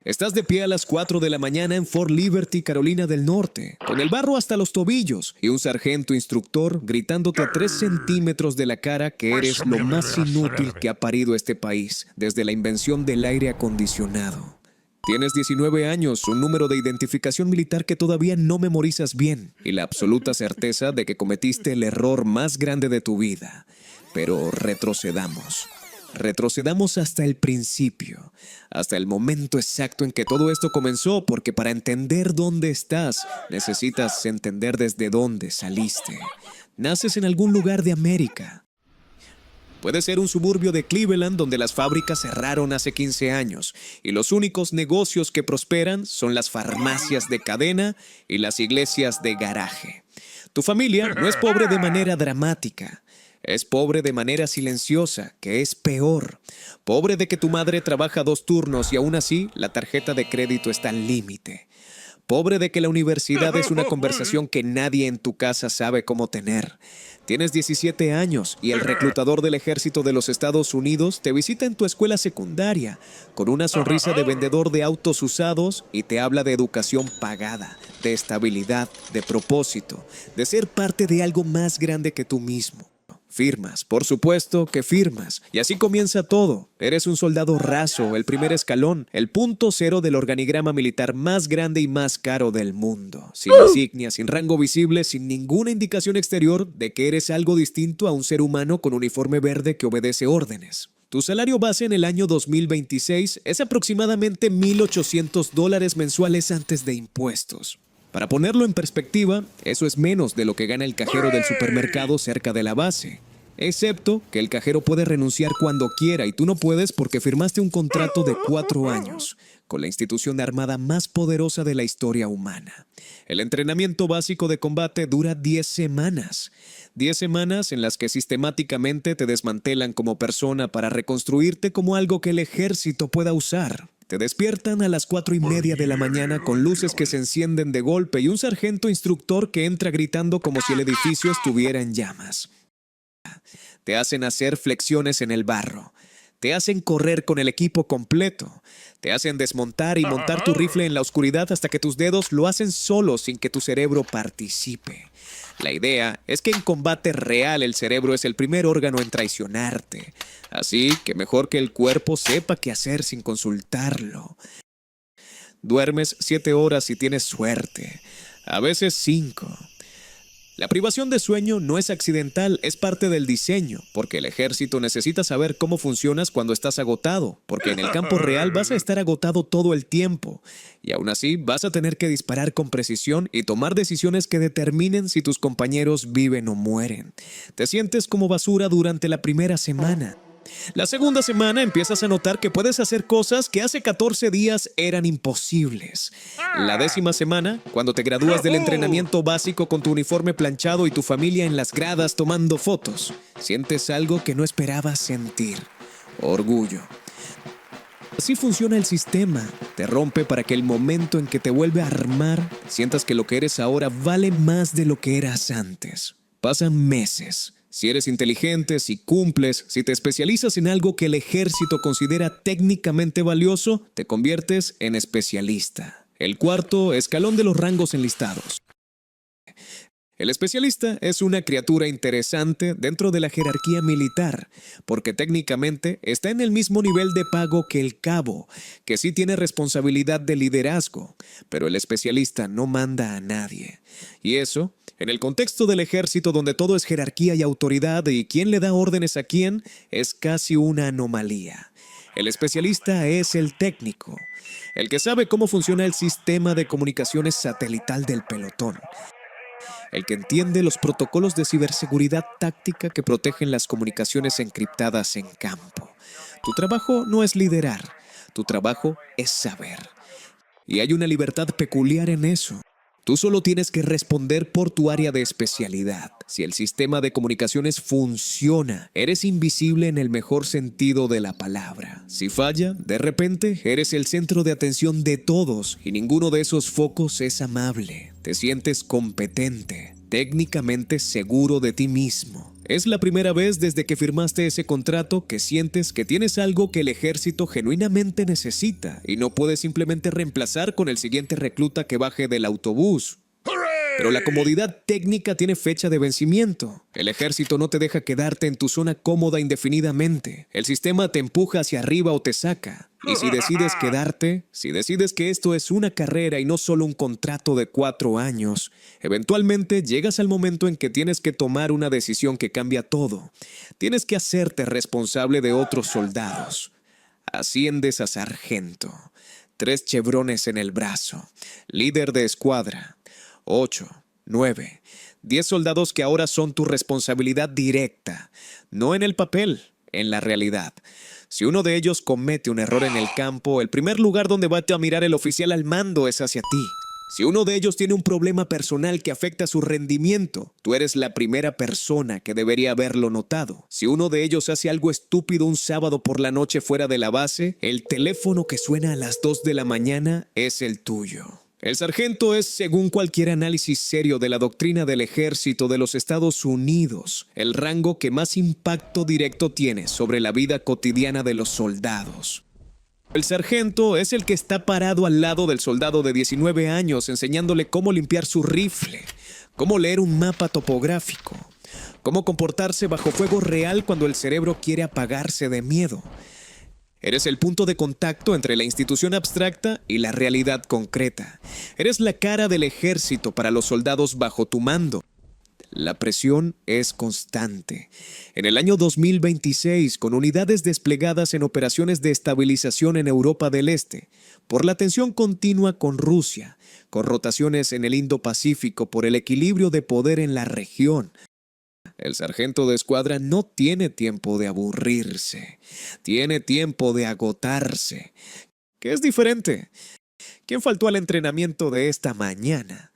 Estás de pie a las 4 de la mañana en Fort Liberty, Carolina del Norte, con el barro hasta los tobillos y un sargento instructor gritándote a 3 centímetros de la cara que eres lo más inútil que ha parido este país desde la invención del aire acondicionado. Tienes 19 años, un número de identificación militar que todavía no memorizas bien y la absoluta certeza de que cometiste el error más grande de tu vida. Pero retrocedamos. Retrocedamos hasta el principio, hasta el momento exacto en que todo esto comenzó, porque para entender dónde estás, necesitas entender desde dónde saliste. Naces en algún lugar de América. Puede ser un suburbio de Cleveland donde las fábricas cerraron hace 15 años y los únicos negocios que prosperan son las farmacias de cadena y las iglesias de garaje. Tu familia no es pobre de manera dramática. Es pobre de manera silenciosa, que es peor. Pobre de que tu madre trabaja 2 turnos y aún así la tarjeta de crédito está al límite. Pobre de que la universidad es una conversación que nadie en tu casa sabe cómo tener. Tienes 17 años y el reclutador del ejército de los Estados Unidos te visita en tu escuela secundaria con una sonrisa de vendedor de autos usados y te habla de educación pagada, de estabilidad, de propósito, de ser parte de algo más grande que tú mismo. Firmas, por supuesto que firmas. Y así comienza todo. Eres un soldado raso, el primer escalón, el punto cero del organigrama militar más grande y más caro del mundo. Sin insignia, sin rango visible, sin ninguna indicación exterior de que eres algo distinto a un ser humano con uniforme verde que obedece órdenes. Tu salario base en el año 2026 es aproximadamente $1,800 mensuales antes de impuestos. Para ponerlo en perspectiva, eso es menos de lo que gana el cajero del supermercado cerca de la base. Excepto que el cajero puede renunciar cuando quiera y tú no puedes porque firmaste un contrato de 4 años con la institución armada más poderosa de la historia humana. El entrenamiento básico de combate dura 10 semanas. 10 semanas en las que sistemáticamente te desmantelan como persona para reconstruirte como algo que el ejército pueda usar. Te despiertan a las 4:30 de la mañana con luces que se encienden de golpe y un sargento instructor que entra gritando como si el edificio estuviera en llamas. Te hacen hacer flexiones en el barro. Te hacen correr con el equipo completo. Te hacen desmontar y montar tu rifle en la oscuridad hasta que tus dedos lo hacen solos sin que tu cerebro participe. La idea es que en combate real el cerebro es el primer órgano en traicionarte. Así que mejor que el cuerpo sepa qué hacer sin consultarlo. Duermes 7 horas si tienes suerte. A veces 5. La privación de sueño no es accidental, es parte del diseño, porque el ejército necesita saber cómo funcionas cuando estás agotado, porque en el campo real vas a estar agotado todo el tiempo, y aún así vas a tener que disparar con precisión y tomar decisiones que determinen si tus compañeros viven o mueren. Te sientes como basura durante la primera semana. La segunda semana empiezas a notar que puedes hacer cosas que hace 14 días eran imposibles. La 10ª semana, cuando te gradúas del entrenamiento básico con tu uniforme planchado y tu familia en las gradas tomando fotos, sientes algo que no esperabas sentir: orgullo. Así funciona el sistema. Te rompe para que el momento en que te vuelve a armar, sientas que lo que eres ahora vale más de lo que eras antes. Pasan meses. Si eres inteligente, si cumples, si te especializas en algo que el ejército considera técnicamente valioso, te conviertes en especialista. El 4º escalón de los rangos enlistados. El especialista es una criatura interesante dentro de la jerarquía militar, porque técnicamente está en el mismo nivel de pago que el cabo, que sí tiene responsabilidad de liderazgo, pero el especialista no manda a nadie. Y eso, en el contexto del ejército donde todo es jerarquía y autoridad y quién le da órdenes a quién, es casi una anomalía. El especialista es el técnico, el que sabe cómo funciona el sistema de comunicaciones satelital del pelotón, el que entiende los protocolos de ciberseguridad táctica que protegen las comunicaciones encriptadas en campo. Tu trabajo no es liderar, tu trabajo es saber. Y hay una libertad peculiar en eso. Tú solo tienes que responder por tu área de especialidad. Si el sistema de comunicaciones funciona, eres invisible en el mejor sentido de la palabra. Si falla, de repente eres el centro de atención de todos y ninguno de esos focos es amable. Te sientes competente, técnicamente seguro de ti mismo. Es la primera vez desde que firmaste ese contrato que sientes que tienes algo que el ejército genuinamente necesita y no puedes simplemente reemplazar con el siguiente recluta que baje del autobús. Pero la comodidad técnica tiene fecha de vencimiento. El ejército no te deja quedarte en tu zona cómoda indefinidamente. El sistema te empuja hacia arriba o te saca. Y si decides quedarte, si decides que esto es una carrera y no solo un contrato de 4 años, eventualmente llegas al momento en que tienes que tomar una decisión que cambia todo. Tienes que hacerte responsable de otros soldados. Asciendes a sargento. 3 chevrones en el brazo. Líder de escuadra. 8, 9, 10 soldados que ahora son tu responsabilidad directa, no en el papel, en la realidad. Si uno de ellos comete un error en el campo, el primer lugar donde va a mirar el oficial al mando es hacia ti. Si uno de ellos tiene un problema personal que afecta su rendimiento, tú eres la primera persona que debería haberlo notado. Si uno de ellos hace algo estúpido un sábado por la noche fuera de la base, el teléfono que suena a las 2 de la mañana es el tuyo. El sargento es, según cualquier análisis serio de la doctrina del ejército de los Estados Unidos, el rango que más impacto directo tiene sobre la vida cotidiana de los soldados. El sargento es el que está parado al lado del soldado de 19 años enseñándole cómo limpiar su rifle, cómo leer un mapa topográfico, cómo comportarse bajo fuego real cuando el cerebro quiere apagarse de miedo. Eres el punto de contacto entre la institución abstracta y la realidad concreta. Eres la cara del ejército para los soldados bajo tu mando. La presión es constante. En el año 2026, con unidades desplegadas en operaciones de estabilización en Europa del Este, por la tensión continua con Rusia, con rotaciones en el Indo-Pacífico por el equilibrio de poder en la región, el sargento de escuadra no tiene tiempo de aburrirse, tiene tiempo de agotarse. ¿Qué es diferente? ¿Quién faltó al entrenamiento de esta mañana?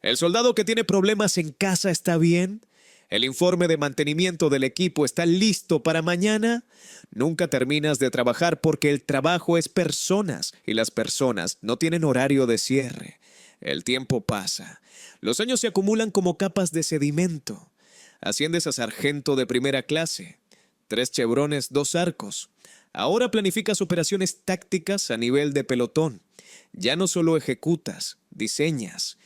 ¿El soldado que tiene problemas en casa está bien? ¿El informe de mantenimiento del equipo está listo para mañana? Nunca terminas de trabajar porque el trabajo es personas y las personas no tienen horario de cierre. El tiempo pasa. Los años se acumulan como capas de sedimento. Asciendes a sargento de primera clase. 3 chevrones, 2 arcos. Ahora planificas operaciones tácticas a nivel de pelotón. Ya no solo ejecutas, diseñas.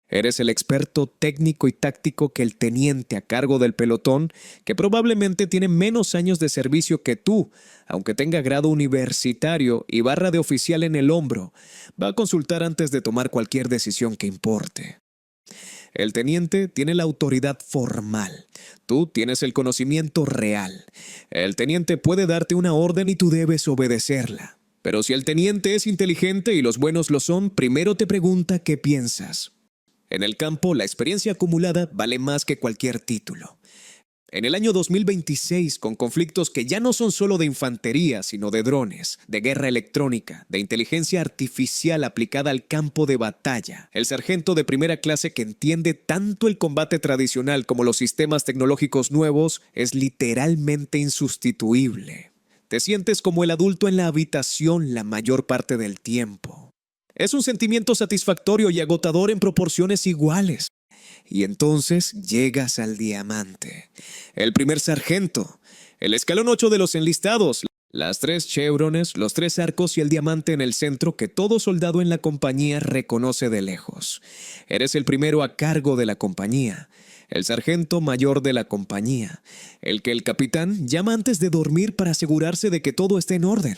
Eres el experto técnico y táctico que el teniente a cargo del pelotón, que probablemente tiene menos años de servicio que tú, aunque tenga grado universitario y barra de oficial en el hombro, va a consultar antes de tomar cualquier decisión que importe. El teniente tiene la autoridad formal. Tú tienes el conocimiento real. El teniente puede darte una orden y tú debes obedecerla. Pero si el teniente es inteligente y los buenos lo son, primero te pregunta qué piensas. En el campo, la experiencia acumulada vale más que cualquier título. En el año 2026, con conflictos que ya no son solo de infantería, sino de drones, de guerra electrónica, de inteligencia artificial aplicada al campo de batalla, el sargento de primera clase que entiende tanto el combate tradicional como los sistemas tecnológicos nuevos es literalmente insustituible. Te sientes como el adulto en la habitación la mayor parte del tiempo. Es un sentimiento satisfactorio y agotador en proporciones iguales. Y entonces llegas al diamante, el primer sargento, el escalón 8 de los enlistados, las 3 chevrones, los 3 arcos y el diamante en el centro que todo soldado en la compañía reconoce de lejos. Eres el primero a cargo de la compañía, el sargento mayor de la compañía, el que el capitán llama antes de dormir para asegurarse de que todo esté en orden,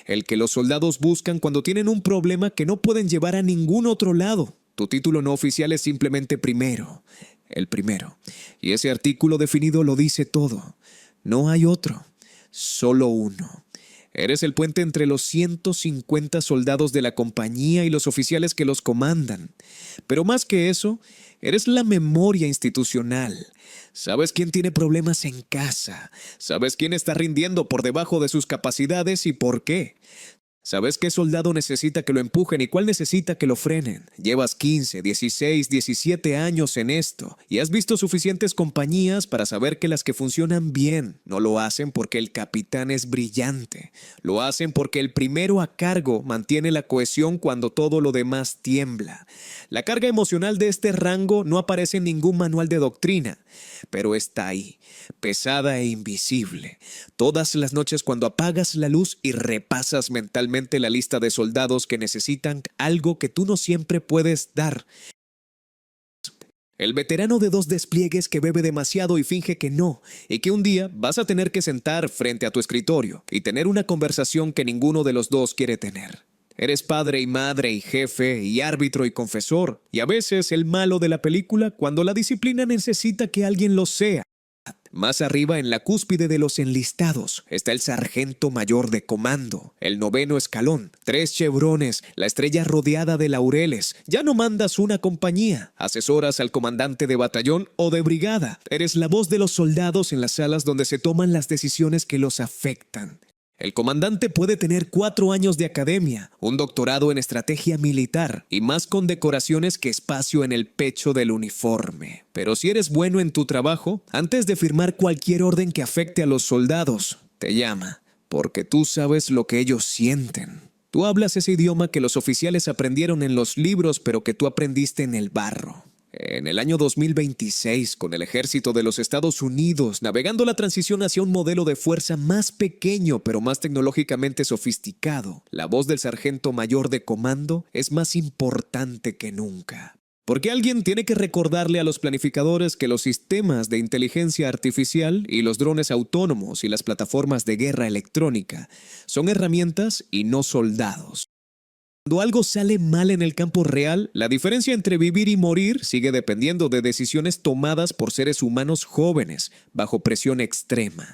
el que los soldados buscan cuando tienen un problema que no pueden llevar a ningún otro lado. Tu título no oficial es simplemente primero, el primero. Y ese artículo definido lo dice todo. No hay otro, solo uno. Eres el puente entre los 150 soldados de la compañía y los oficiales que los comandan. Pero más que eso, eres la memoria institucional. Sabes quién tiene problemas en casa. Sabes quién está rindiendo por debajo de sus capacidades y por qué. ¿Sabes qué soldado necesita que lo empujen y cuál necesita que lo frenen? Llevas 15, 16, 17 años en esto y has visto suficientes compañías para saber que las que funcionan bien no lo hacen porque el capitán es brillante. Lo hacen porque el primero a cargo mantiene la cohesión cuando todo lo demás tiembla. La carga emocional de este rango no aparece en ningún manual de doctrina, pero está ahí, pesada e invisible. Todas las noches cuando apagas la luz y repasas mentalmente la lista de soldados que necesitan algo que tú no siempre puedes dar. El veterano de 2 despliegues que bebe demasiado y finge que no, y que un día vas a tener que sentar frente a tu escritorio y tener una conversación que ninguno de los dos quiere tener. Eres padre y madre y jefe y árbitro y confesor, y a veces el malo de la película cuando la disciplina necesita que alguien lo sea. Más arriba, en la cúspide de los enlistados, está el sargento mayor de comando, el 9º escalón, 3 chevrones, la estrella rodeada de laureles. Ya no mandas una compañía, asesoras al comandante de batallón o de brigada. Eres la voz de los soldados en las salas donde se toman las decisiones que los afectan. El comandante puede tener 4 años de academia, un doctorado en estrategia militar y más condecoraciones que espacio en el pecho del uniforme. Pero si eres bueno en tu trabajo, antes de firmar cualquier orden que afecte a los soldados, te llama, porque tú sabes lo que ellos sienten. Tú hablas ese idioma que los oficiales aprendieron en los libros, pero que tú aprendiste en el barro. En el año 2026, con el ejército de los Estados Unidos navegando la transición hacia un modelo de fuerza más pequeño pero más tecnológicamente sofisticado, la voz del sargento mayor de comando es más importante que nunca. Porque alguien tiene que recordarle a los planificadores que los sistemas de inteligencia artificial y los drones autónomos y las plataformas de guerra electrónica son herramientas y no soldados. Cuando algo sale mal en el campo real, la diferencia entre vivir y morir sigue dependiendo de decisiones tomadas por seres humanos jóvenes, bajo presión extrema.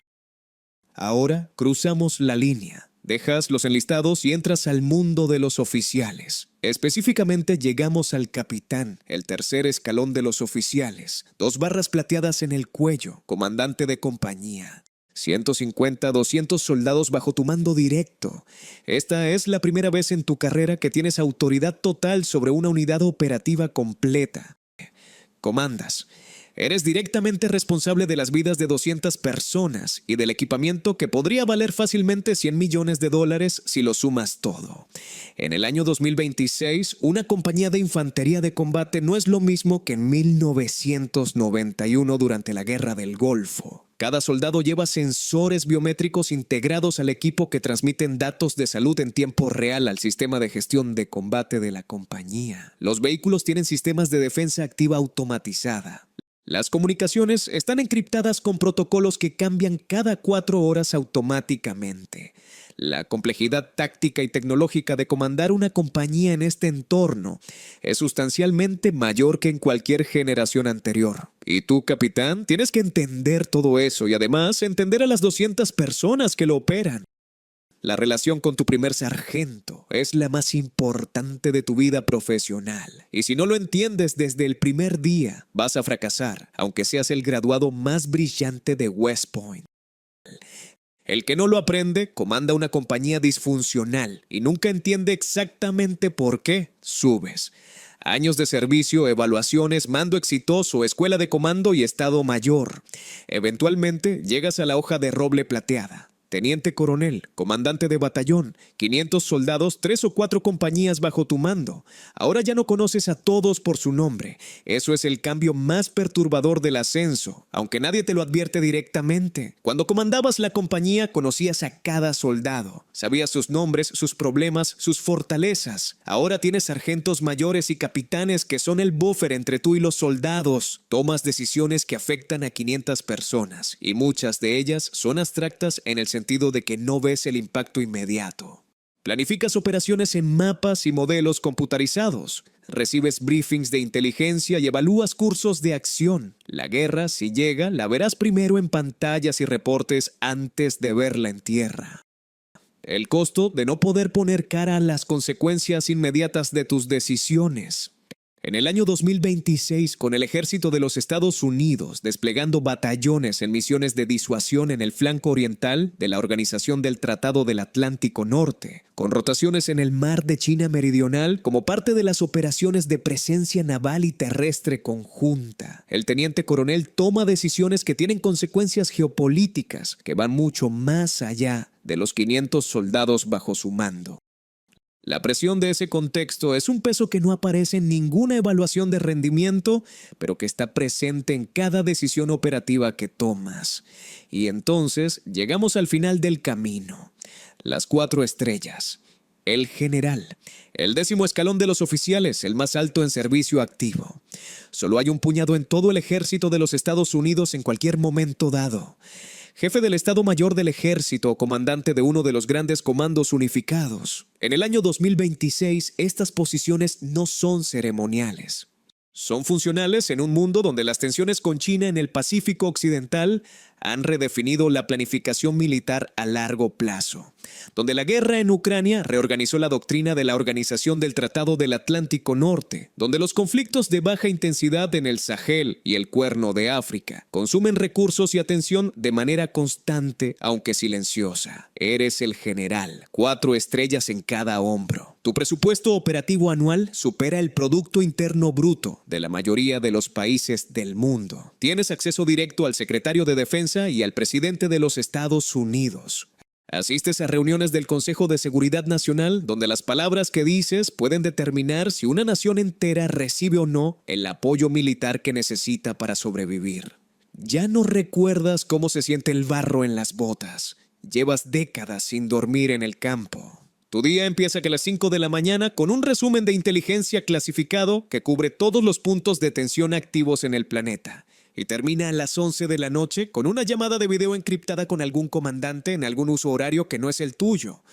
Ahora cruzamos la línea, dejas los enlistados y entras al mundo de los oficiales. Específicamente llegamos al capitán, el 3er escalón de los oficiales, 2 barras plateadas en el cuello, comandante de compañía. 150, 200 soldados bajo tu mando directo. Esta es la primera vez en tu carrera que tienes autoridad total sobre una unidad operativa completa. Comandas. Eres directamente responsable de las vidas de 200 personas y del equipamiento que podría valer fácilmente $100 millones si lo sumas todo. En el año 2026, una compañía de infantería de combate no es lo mismo que en 1991 durante la Guerra del Golfo. Cada soldado lleva sensores biométricos integrados al equipo que transmiten datos de salud en tiempo real al sistema de gestión de combate de la compañía. Los vehículos tienen sistemas de defensa activa automatizada. Las comunicaciones están encriptadas con protocolos que cambian cada 4 horas automáticamente. La complejidad táctica y tecnológica de comandar una compañía en este entorno es sustancialmente mayor que en cualquier generación anterior. Y tú, capitán, tienes que entender todo eso y además entender a las 200 personas que lo operan. La relación con tu primer sargento es la más importante de tu vida profesional. Y si no lo entiendes desde el primer día, vas a fracasar, aunque seas el graduado más brillante de West Point. El que no lo aprende comanda una compañía disfuncional y nunca entiende exactamente por qué subes. Años de servicio, evaluaciones, mando exitoso, escuela de comando y estado mayor. Eventualmente llegas a la hoja de roble plateada. Teniente coronel, comandante de batallón, 500 soldados, 3 o 4 compañías bajo tu mando. Ahora ya no conoces a todos por su nombre. Eso es el cambio más perturbador del ascenso, aunque nadie te lo advierte directamente. Cuando comandabas la compañía, conocías a cada soldado. Sabías sus nombres, sus problemas, sus fortalezas. Ahora tienes sargentos mayores y capitanes que son el buffer entre tú y los soldados. Tomas decisiones que afectan a 500 personas, y muchas de ellas son abstractas en el sentido de que no ves el impacto inmediato. Planificas operaciones en mapas y modelos computarizados. Recibes briefings de inteligencia y evalúas cursos de acción. La guerra, si llega, la verás primero en pantallas y reportes antes de verla en tierra. El costo de no poder poner cara a las consecuencias inmediatas de tus decisiones. En el año 2026, con el ejército de los Estados Unidos desplegando batallones en misiones de disuasión en el flanco oriental de la Organización del Tratado del Atlántico Norte, con rotaciones en el Mar de China Meridional como parte de las operaciones de presencia naval y terrestre conjunta, el teniente coronel toma decisiones que tienen consecuencias geopolíticas que van mucho más allá de los 500 soldados bajo su mando. La presión de ese contexto es un peso que no aparece en ninguna evaluación de rendimiento, pero que está presente en cada decisión operativa que tomas. Y entonces llegamos al final del camino. Las 4 estrellas. El general. El 10º escalón de los oficiales, el más alto en servicio activo. Solo hay un puñado en todo el ejército de los Estados Unidos en cualquier momento dado. Jefe del Estado Mayor del Ejército o comandante de uno de los grandes comandos unificados. En el año 2026, estas posiciones no son ceremoniales. Son funcionales en un mundo donde las tensiones con China en el Pacífico Occidental han redefinido la planificación militar a largo plazo, donde la guerra en Ucrania reorganizó la doctrina de la Organización del Tratado del Atlántico Norte, donde los conflictos de baja intensidad en el Sahel y el Cuerno de África consumen recursos y atención de manera constante, aunque silenciosa. Eres el general, 4 estrellas en cada hombro. Tu presupuesto operativo anual supera el Producto Interno Bruto de la mayoría de los países del mundo. Tienes acceso directo al secretario de Defensa y al presidente de los Estados Unidos. Asistes a reuniones del Consejo de Seguridad Nacional donde las palabras que dices pueden determinar si una nación entera recibe o no el apoyo militar que necesita para sobrevivir. Ya no recuerdas cómo se siente el barro en las botas. Llevas décadas sin dormir en el campo. Tu día empieza a las 5 de la mañana con un resumen de inteligencia clasificado que cubre todos los puntos de tensión activos en el planeta. Y termina a las 11 de la noche con una llamada de video encriptada con algún comandante en algún uso horario que no es el tuyo.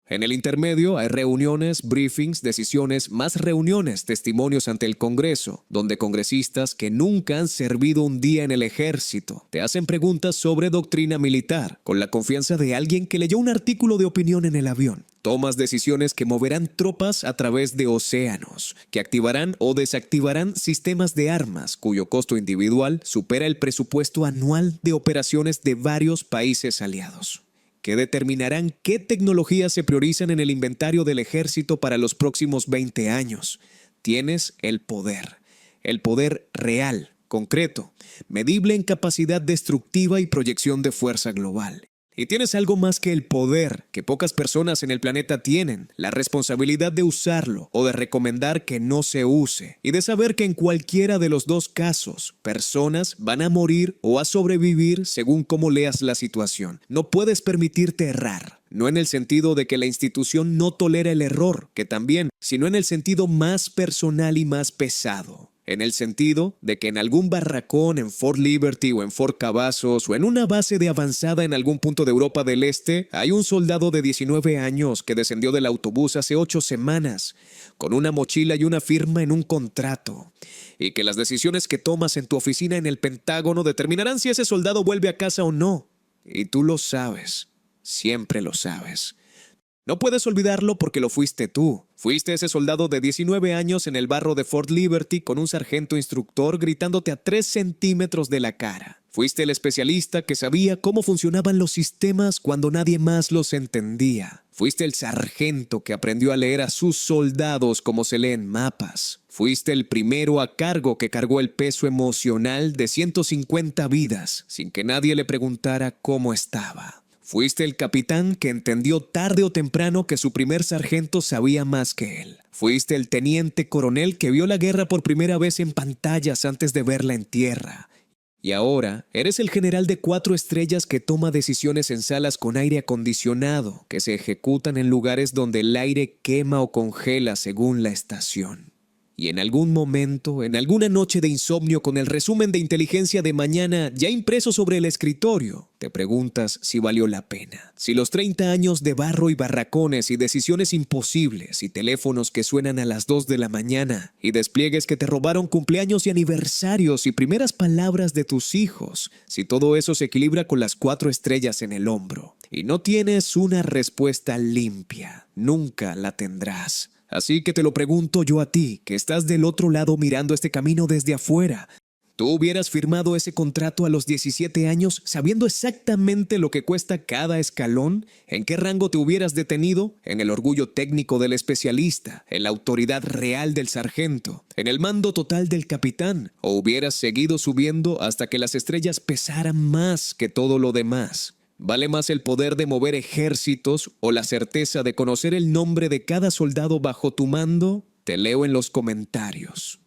En el intermedio hay reuniones, briefings, decisiones, más reuniones, testimonios ante el Congreso, donde congresistas que nunca han servido un día en el ejército te hacen preguntas sobre doctrina militar, con la confianza de alguien que leyó un artículo de opinión en el avión. Tomas decisiones que moverán tropas a través de océanos, que activarán o desactivarán sistemas de armas cuyo costo individual supera el presupuesto anual de operaciones de varios países aliados, que determinarán qué tecnologías se priorizan en el inventario del ejército para los próximos 20 años. Tienes el poder real, concreto, medible en capacidad destructiva y proyección de fuerza global. Y tienes algo más que el poder que pocas personas en el planeta tienen, la responsabilidad de usarlo o de recomendar que no se use, y de saber que en cualquiera de los dos casos, personas van a morir o a sobrevivir según cómo leas la situación. No puedes permitirte errar. No en el sentido de que la institución no tolera el error, que también, sino en el sentido más personal y más pesado. En el sentido de que en algún barracón en Fort Liberty o en Fort Cavazos o en una base de avanzada en algún punto de Europa del Este hay un soldado de 19 años que descendió del autobús hace 8 semanas con una mochila y una firma en un contrato, y que las decisiones que tomas en tu oficina en el Pentágono determinarán si ese soldado vuelve a casa o no. Y tú lo sabes, siempre lo sabes. No puedes olvidarlo porque lo fuiste tú. Fuiste ese soldado de 19 años en el barro de Fort Liberty con un sargento instructor gritándote a 3 centímetros de la cara. Fuiste el especialista que sabía cómo funcionaban los sistemas cuando nadie más los entendía. Fuiste el sargento que aprendió a leer a sus soldados como se leen mapas. Fuiste el primero a cargo que cargó el peso emocional de 150 vidas sin que nadie le preguntara cómo estaba. Fuiste el capitán que entendió tarde o temprano que su primer sargento sabía más que él. Fuiste el teniente coronel que vio la guerra por primera vez en pantallas antes de verla en tierra. Y ahora eres el general de 4 estrellas que toma decisiones en salas con aire acondicionado, que se ejecutan en lugares donde el aire quema o congela según la estación. Y en algún momento, en alguna noche de insomnio con el resumen de inteligencia de mañana ya impreso sobre el escritorio, te preguntas si valió la pena. Si los 30 años de barro y barracones y decisiones imposibles y teléfonos que suenan a las 2 de la mañana y despliegues que te robaron cumpleaños y aniversarios y primeras palabras de tus hijos, si todo eso se equilibra con las 4 estrellas en el hombro. Y no tienes una respuesta limpia, nunca la tendrás. Así que te lo pregunto yo a ti, que estás del otro lado mirando este camino desde afuera. ¿Tú hubieras firmado ese contrato a los 17 años sabiendo exactamente lo que cuesta cada escalón? ¿En qué rango te hubieras detenido? ¿En el orgullo técnico del especialista? ¿En la autoridad real del sargento? ¿En el mando total del capitán? ¿O hubieras seguido subiendo hasta que las estrellas pesaran más que todo lo demás? ¿Vale más el poder de mover ejércitos o la certeza de conocer el nombre de cada soldado bajo tu mando? Te leo en los comentarios.